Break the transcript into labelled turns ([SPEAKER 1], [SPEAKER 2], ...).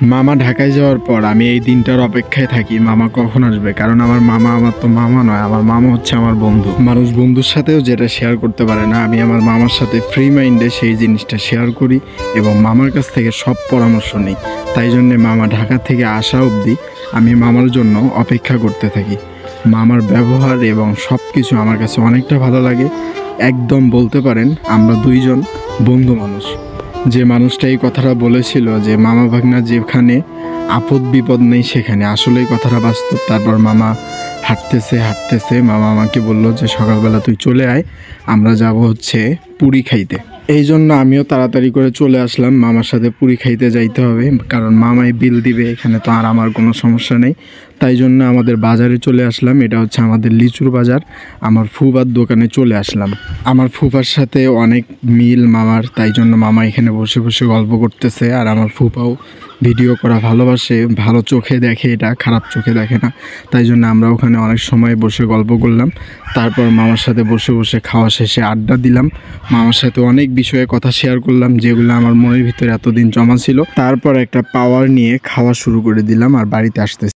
[SPEAKER 1] মামা ঢাকায় যাওয়ার পর আমি এই দিনটার অপেক্ষায় থাকি মামা কখন আসবে। কারণ আমার মামা আমার তো মামা নয়, আমার মামা হচ্ছে আমার বন্ধু। মানুষ বন্ধুর সাথেও যেটা শেয়ার করতে পারে না, আমি আমার মামার সাথে ফ্রি মাইন্ডে সেই জিনিসটা শেয়ার করি এবং মামার কাছ থেকে সব পরামর্শ নিই। তাই জন্যে মামা ঢাকা থেকে আসা অবধি আমি মামার জন্য অপেক্ষা করতে থাকি। মামার ব্যবহার এবং সব কিছু আমার কাছে অনেকটা ভালো লাগে। একদম বলতে পারেন আমরা দুইজন বন্ধু মানুষ। যে মানুষটা এই কথাটা বলেছিল যে মামা ভাগনা যেখানে আপদ বিপদ নেই সেখানে, আসলে এই কথাটা বাস্তব। তারপর মামা হাঁটতেছে মামা আমাকে বলল যে সকালবেলা তুই চলে আয়, আমরা যাব হচ্ছে পুরি খাইতে। এই জন্য আমিও তাড়াতাড়ি করে চলে আসলাম, মামার সাথে পুরি খাইতে যাইতে হবে, কারণ মামাই বিল দিবে, এখানে তো আর আমার কোনো সমস্যা নেই। তাই জন্য আমাদের বাজারে চলে আসলাম, এটা হচ্ছে আমাদের লিচুর বাজার। আমার ফুফার দোকানে চলে আসলাম। আমার ফুফার সাথে অনেক মিল মামার, তাই জন্য মামা এখানে বসে বসে গল্প করতেছে। আর আমার ফুফাও ভিডিও করা ভালোবাসে, ভালো চোখে দেখে, এটা খারাপ চোখে দেখে না। তাই জন্য আমরা ওখানে অনেক সময় বসে গল্প করলাম। তারপর মামার সাথে বসে বসে খাওয়া শেষে আড্ডা দিলাম। মামার সাথে অনেক বিষয়ে কথা শেয়ার করলাম যেগুলো আমার মনের ভিতরে এতদিন জমা ছিল। তারপর একটা পাওয়ার নিয়ে খাওয়া শুরু করে দিলাম আর বাড়িতে আসতে